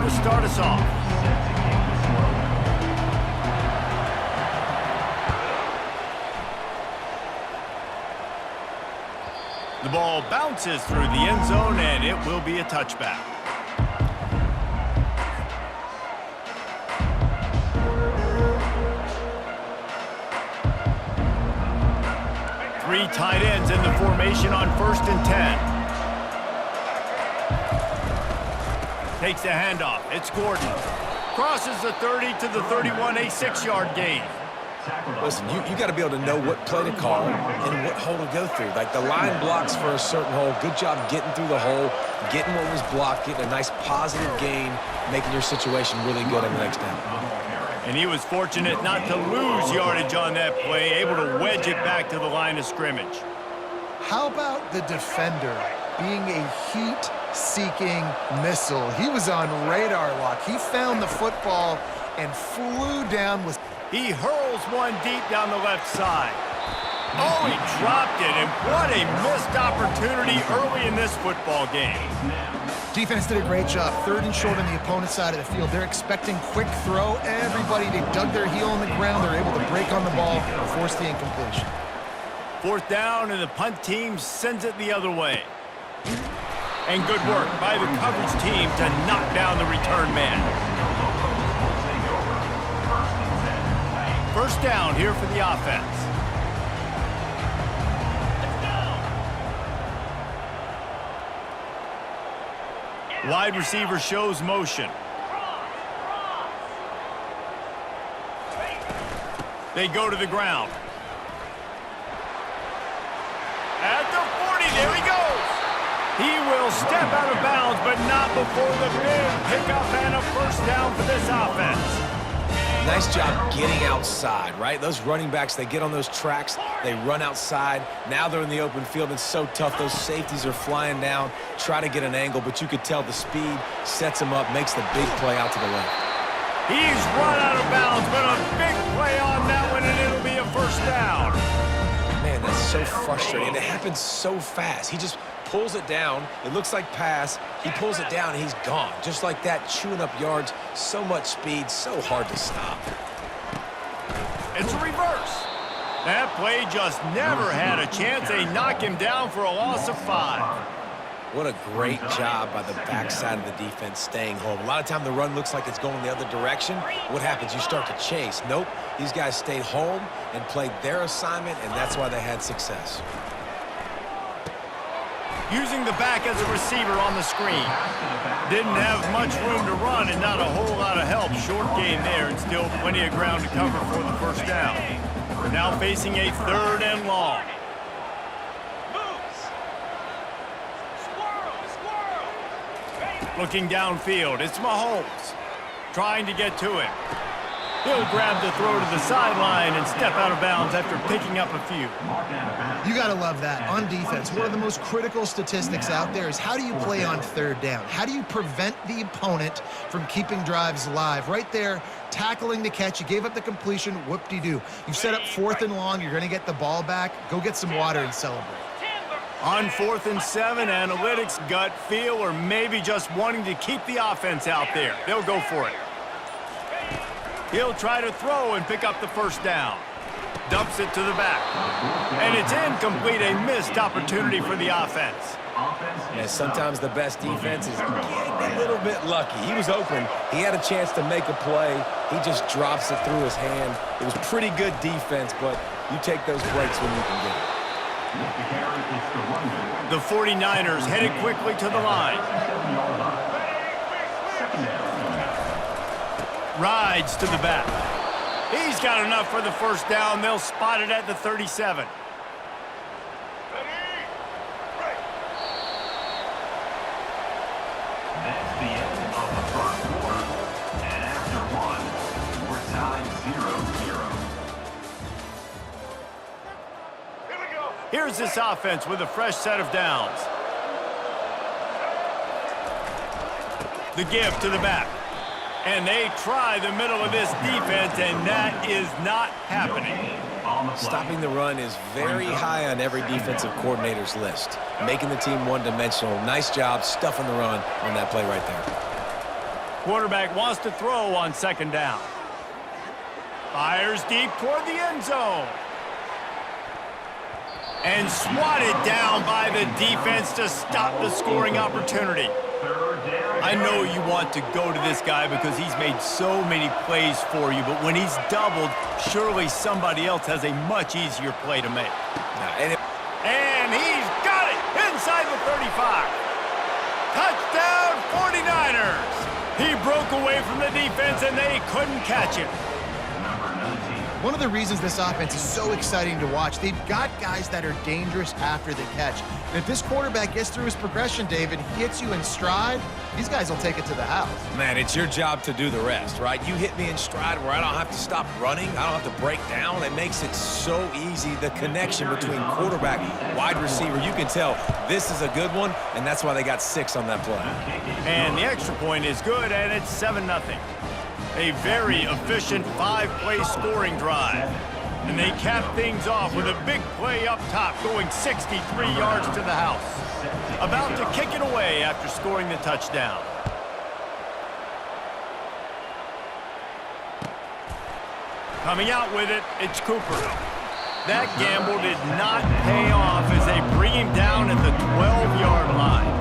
to start us off. The ball bounces through the end zone, and it will be a touchback. Three tight ends in the formation on 1st and 10. Takes the handoff. It's Gordon. Crosses the 30 to the 31, a 6-yard gain. Listen, you got to be able to know what play to call and what hole to go through. Like, the line blocks for a certain hole. Good job getting through the hole, getting what was blocked, getting a nice positive gain, making your situation really good on the next down. And he was fortunate not to lose yardage on that play, able to wedge it back to the line of scrimmage. How about the defender being a heat-seeking missile? He was on radar lock. He found the football and flew down with... He hurls one deep down the left side. Oh, he dropped it, and what a missed opportunity early in this football game. Defense did a great job. 3rd and short on the opponent's side of the field. They're expecting quick throw. Everybody, they dug their heel on the ground. They're able to break on the ball and force the incompletion. 4th down, and the punt team sends it the other way. And good work by the coverage team to knock down the return man. 1st down here for the offense. Wide receiver shows motion. They go to the ground. At the 40, there he goes. He will step out of bounds, but not before the big pickup and a 1st down for this offense. Nice job getting outside, right? Those running backs, they get on those tracks, they run outside. Now they're in the open field. It's so tough. Those safeties are flying down, try to get an angle, but you could tell the speed sets him up, makes the big play out to the left. He's run out of bounds, but a big play on that one, and it'll be a 1st down. Man, that's so frustrating. And it happens so fast. He just pulls it down. It looks like pass. He pulls it down, and he's gone. Just like that, chewing up yards. So much speed, so hard to stop. It's a reverse. That play just never had a chance. They knock him down for a loss of 5. What a great job by the backside of the defense staying home. A lot of time the run looks like it's going the other direction. What happens? You start to chase. Nope. These guys stayed home and played their assignment, and that's why they had success. Using the back as a receiver on the screen. Didn't have much room to run and not a whole lot of help. Short gain there and still plenty of ground to cover for the 1st down. Now facing a 3rd and long. Looking downfield, it's Mahomes. Trying to get to him. He'll grab the throw to the sideline and step out of bounds after picking up a few. You got to love that. On defense, one of the most critical statistics out there is how do you play on 3rd down? How do you prevent the opponent from keeping drives alive? Right there, tackling the catch. You gave up the completion. Whoop-de-doo. You've set up 4th and long. You're going to get the ball back. Go get some water and celebrate. On 4th and 7, analytics, gut feel, or maybe just wanting to keep the offense out there. They'll go for it. He'll try to throw and pick up the 1st down. Dumps it to the back. And it's incomplete, a missed opportunity for the offense. And sometimes the best defense is getting a little bit lucky. He was open. He had a chance to make a play. He just drops it through his hand. It was pretty good defense, but you take those breaks when you can get it. The 49ers headed quickly to the line. Rides to the back. He's got enough for the 1st down. They'll spot it at the 37. That's the end of the 1st quarter. And after one, we're tied 0-0. Here's this offense with a fresh set of downs. The give to the back. And they try the middle of this defense, and that is not happening. Stopping the run is very high on every defensive coordinator's list. Making the team one-dimensional. Nice job stuffing the run on that play right there. Quarterback wants to throw on second down. Fires deep toward the end zone. And swatted down by the defense to stop the scoring opportunity. I know you want to go to this guy because he's made so many plays for you, but when he's doubled, surely somebody else has a much easier play to make. And he's got it inside the 35. Touchdown 49ers. He broke away from the defense and they couldn't catch him. One of the reasons this offense is so exciting to watch, they've got guys that are dangerous after the catch. And if this quarterback gets through his progression, David, hits you in stride, these guys will take it to the house. Man, it's your job to do the rest, right? You hit me in stride where I don't have to stop running. I don't have to break down. It makes it so easy, the connection between quarterback, wide receiver. You can tell this is a good one, and that's why they got 6 on that play. And the extra point is good, and it's 7-0. A very efficient 5-play scoring drive. And they cap things off with a big play up top, going 63 yards to the house. About to kick it away after scoring the touchdown. Coming out with it, it's Cooper. That gamble did not pay off as they bring him down at the 12-yard line.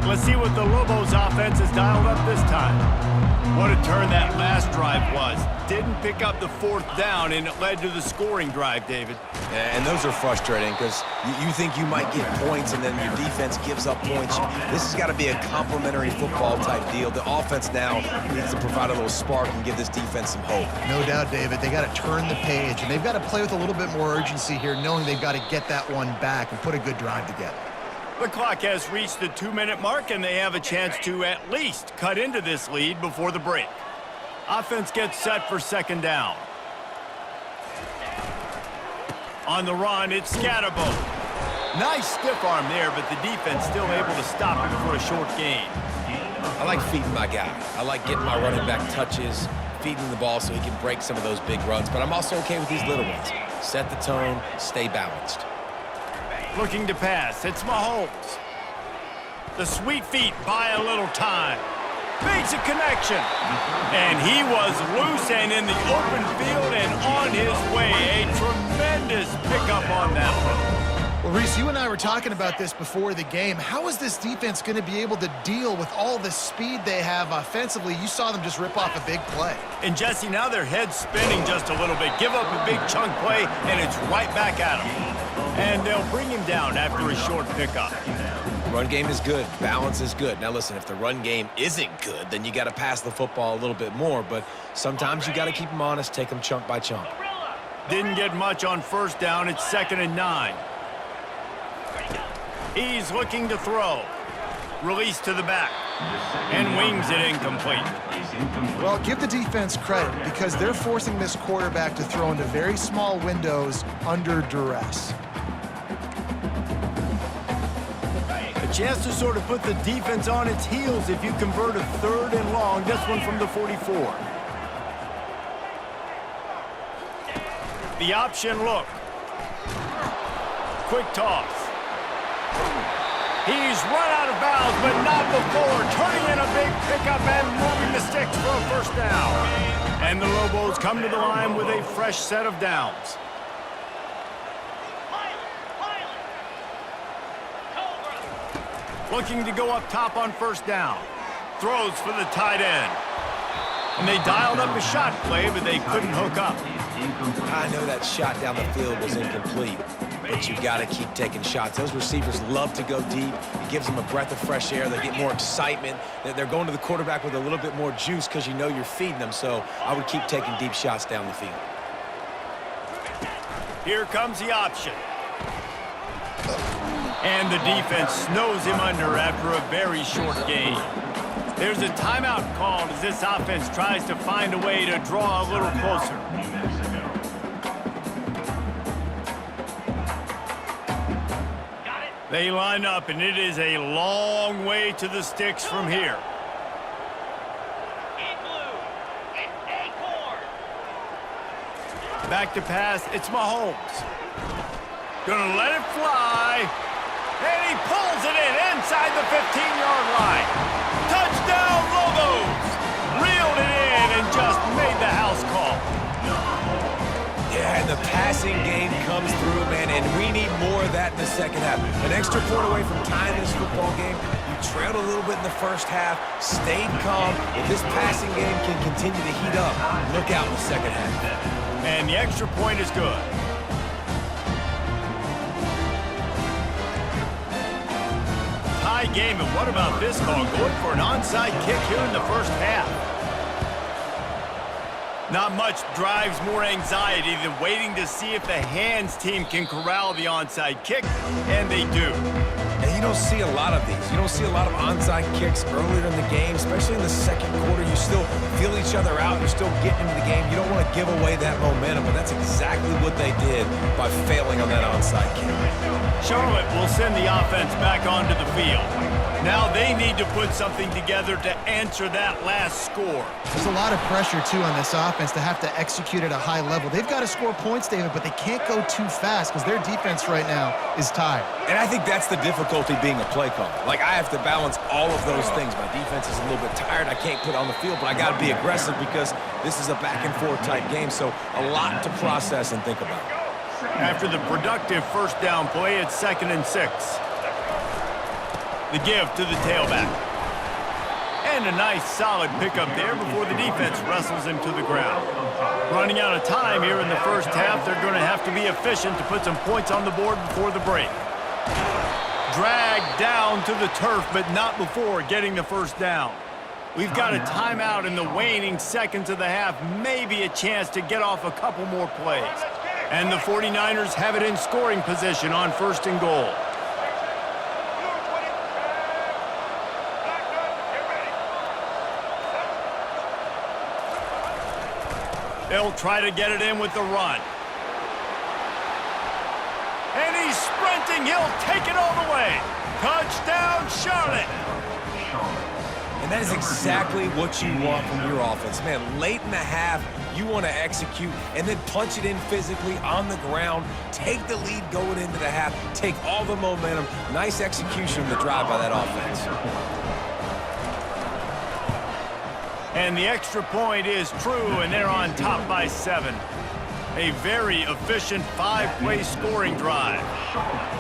Let's see what the Lobos offense has dialed up this time. What a turn that last drive was. Didn't pick up the 4th down, and it led to the scoring drive, David. Yeah, and those are frustrating because you think you might get points and then your defense gives up points. This has got to be a complementary football type deal. The offense now needs to provide a little spark and give this defense some hope. No doubt, David. They got to turn the page, and they've got to play with a little bit more urgency here, knowing they've got to get that one back and put a good drive together. The clock has reached the 2-minute mark, and they have a chance to at least cut into this lead before the break. Offense gets set for second down. On the run, it's Scatterbo. Nice stiff arm there, but the defense still able to stop him for a short gain. I like feeding my guy. I like getting my running back touches, feeding the ball so he can break some of those big runs, but I'm also okay with these little ones. Set the tone, stay balanced. Looking to pass, it's Mahomes. The sweet feet buy a little time. Makes a connection. And he was loose and in the open field and on his way. A tremendous pickup on that one. Well, Reese, you and I were talking about this before the game. How is this defense going to be able to deal with all the speed they have offensively? You saw them just rip off a big play. And Jesse, now their head's spinning just a little bit. Give up a big chunk play, and it's right back at them. And they'll bring him down after a short pickup. Run game is good. Balance is good. Now, listen, if the run game isn't good, then you got to pass the football a little bit more. But sometimes you got to keep them honest, take them chunk by chunk. Didn't get much on first down. It's 2nd and 9. He's looking to throw. Release to the back. And wings it incomplete. Well, give the defense credit because they're forcing this quarterback to throw into very small windows under duress. A chance to sort of put the defense on its heels if you convert a 3rd and long. This one from the 44. The option look. Quick toss. He's run out of bounds, but not before turning in a big pickup and moving the sticks for a first down. And the Lobos come to the line with a fresh set of downs. Looking to go up top on first down. Throws for the tight end. And they dialed up a shot play, but they couldn't hook up. I know that shot down the field was incomplete, but you got to keep taking shots. Those receivers love to go deep. It gives them a breath of fresh air. They get more excitement. They're going to the quarterback with a little bit more juice because you know you're feeding them. So I would keep taking deep shots down the field. Here comes the option. And the defense snows him under after a very short gain. There's a timeout called as this offense tries to find a way to draw a little closer. They line up, and it is a long way to the sticks from here. Back to pass, it's Mahomes. Gonna let it fly. And he pulls it in inside the 15-yard line. Touchdown, Lobos! Reeled it in and just made the house call. Yeah, and the passing game comes through, man, and we need more of that in the second half. An extra point away from tying this football game. You trailed a little bit in the first half, stayed calm. If this passing game can continue to heat up, look out in the second half. And the extra point is good. Tie game, and what about this call? Going for an onside kick here in the first half. Not much drives more anxiety than waiting to see if the hands team can corral the onside kick, and they do. And you don't see a lot of these. You don't see a lot of onside kicks earlier in the game, especially in the second quarter. You still feel each other out. You're still getting into the game. You don't want to give away that momentum, but that's exactly what they did by failing on that onside kick. Charlotte will send the offense back onto the field. Now they need to put something together to answer that last score. There's a lot of pressure, too, on this offense to have to execute at a high level. They've got to score points, David, but they can't go too fast because their defense right now is tired. And I think that's the difficulty being a play caller. Like, I have to balance all of those things. My defense is a little bit tired. I can't put it on the field, but I got to be aggressive because this is a back-and-forth type game, so a lot to process and think about. After the productive first down play, it's 2nd and 6. The give to the tailback. And a nice solid pickup there before the defense wrestles him to the ground. Running out of time here in the first half, they're going to have to be efficient to put some points on the board before the break. Dragged down to the turf, but not before getting the first down. We've got a timeout in the waning seconds of the half, maybe a chance to get off a couple more plays. And the 49ers have it in scoring position on 1st and goal. They'll try to get it in with the run. And he's sprinting. He'll take it all the way. Touchdown, Charlotte. And that is exactly what you want from your offense. Man, late in the half, you want to execute and then punch it in physically on the ground. Take the lead going into the half. Take all the momentum. Nice execution of the drive by that offense. And the extra point is true, and they're on top by 7. A very efficient 5-play scoring drive.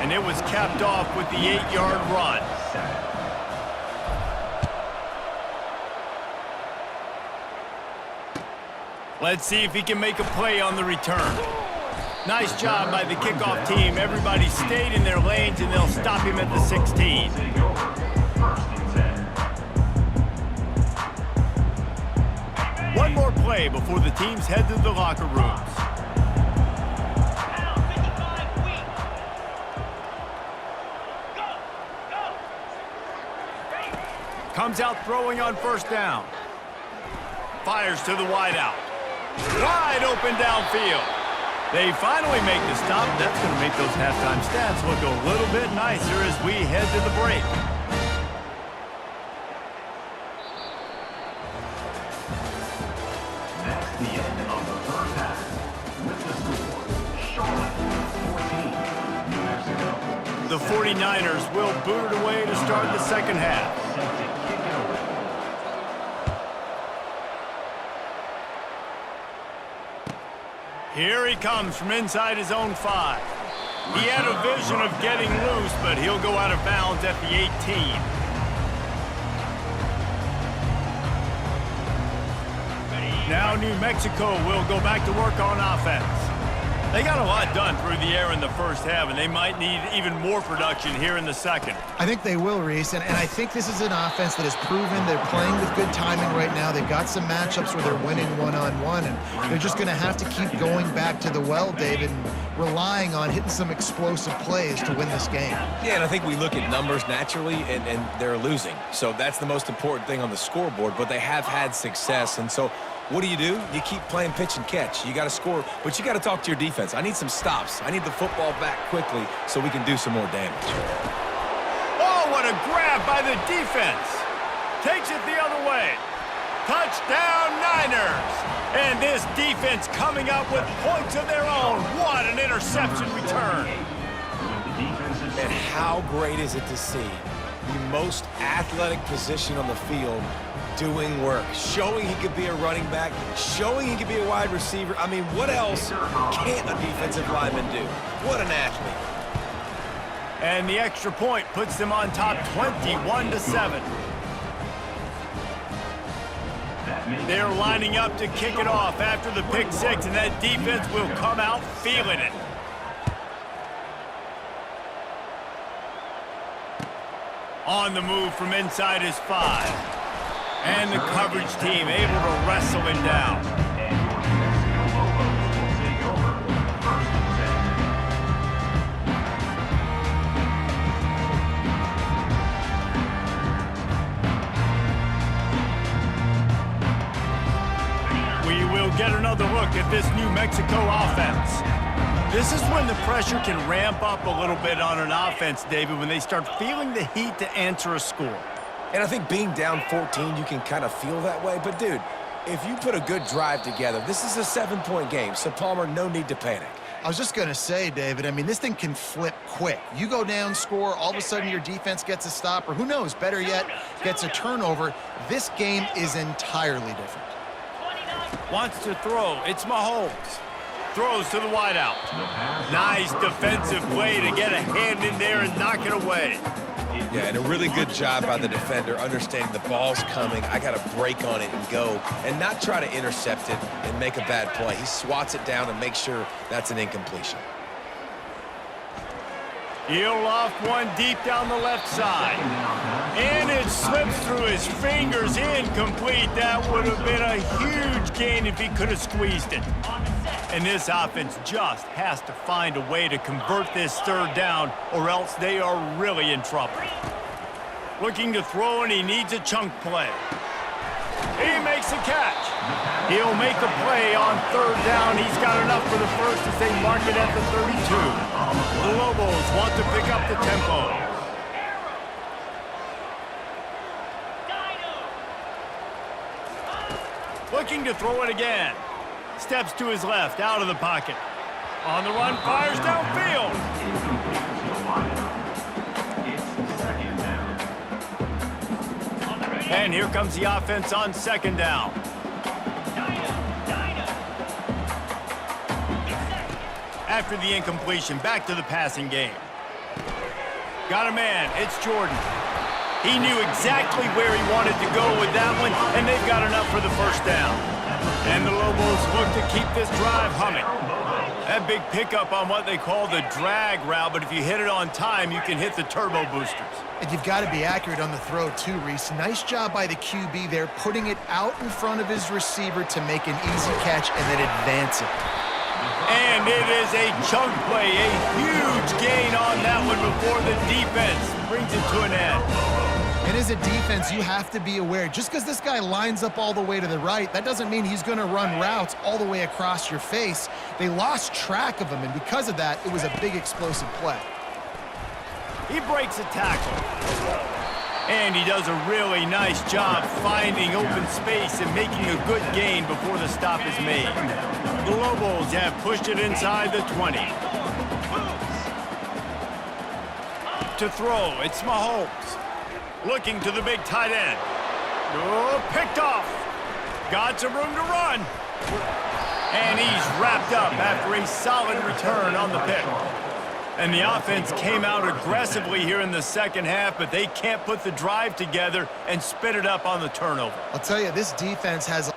And it was capped off with the 8-yard run. Let's see if he can make a play on the return. Nice job by the kickoff team. Everybody stayed in their lanes, and they'll stop him at the 16. One more play before the teams head to the locker rooms. Comes out throwing on 1st down. Fires to the wideout. Wide open downfield. They finally make the stop. That's going to make those halftime stats look a little bit nicer as we head to the break. That's the end of the first half. With the score, Charlotte 14, New Mexico. The 49ers will boot it away to start the second half. Here he comes from inside his own 5. He had a vision of getting loose, but he'll go out of bounds at the 18. Now New Mexico will go back to work on offense. They got a lot done through the air in the first half, and they might need even more production here in the second. I think they will, Reese, and I think this is an offense that has proven they're playing with good timing right now. They've got some matchups where they're winning one-on-one, and they're just going to have to keep going back to the well, David, and relying on hitting some explosive plays to win this game. Yeah, and I think we look at numbers naturally, and they're losing. So that's the most important thing on the scoreboard, but they have had success, and so what do? You keep playing pitch and catch. You got to score, but you got to talk to your defense. I need some stops. I need the football back quickly so we can do some more damage. Oh, what a grab by the defense. Takes it the other way. Touchdown, Niners! And this defense coming up with points of their own. What an interception return. And how great is it to see the most athletic position on the field doing work, showing he could be a running back, showing he could be a wide receiver. I mean, what else can't a defensive lineman do? What an athlete. And the extra point puts them on top 21-7. They're lining up to kick it off after the pick six, and that defense will come out feeling it. On the move from inside his 5. And the coverage team able to wrestle him down. We will get another look at this New Mexico offense. This is when the pressure can ramp up a little bit on an offense, David, when they start feeling the heat to answer a score. And I think being down 14, you can kind of feel that way. But, dude, if you put a good drive together, this is a 7-point game. So, Palmer, no need to panic. I was just going to say, David, I mean, this thing can flip quick. You go down, score, all of a sudden your defense gets a stop, or who knows, better yet, gets a turnover. This game is entirely different. Wants to throw. It's Mahomes. Throws to the wideout. Nice defensive play to get a hand in there and knock it away. Yeah, and a really good job by the defender understanding the ball's coming. I got to break on it and go and not try to intercept it and make a bad play. He swats it down and makes sure that's an incompletion. He'll off one deep down the left side. And it slips through his fingers, incomplete. That would have been a huge gain if he could have squeezed it. And this offense just has to find a way to convert this third down, or else they are really in trouble. Looking to throw, and he needs a chunk play. He makes a catch. He'll make a play on third down. He's got enough for the first as they mark it at the 32. The Lobos want to pick up the tempo. Looking to throw it again. Steps to his left, out of the pocket. On the run, fires downfield. And here comes the offense on second down. After the incompletion, back to the passing game. Got a man, it's Jordan. He knew exactly where he wanted to go with that one, and they've got enough for the first down. And the Lobos look to keep this drive humming. That big pickup on what they call the drag route, but if you hit it on time, you can hit the turbo boosters. And you've got to be accurate on the throw, too, Reese. Nice job by the QB there, putting it out in front of his receiver to make an easy catch and then advance it. And it is a chunk play, a huge gain on that one before the defense brings it to an end. And as a defense, you have to be aware, just because this guy lines up all the way to the right, that doesn't mean he's going to run routes all the way across your face. They lost track of him, and because of that, it was a big explosive play. He breaks a tackle. And he does a really nice job finding open space and making a good gain before the stop is made. The Lobos have pushed it inside the 20. To throw, it's Mahomes. Looking to the big tight end. Oh, picked off. Got some room to run. And he's wrapped up after a solid return on the pick. And the offense came out aggressively here in the second half, but they can't put the drive together and spit it up on the turnover. I'll tell you, this defense has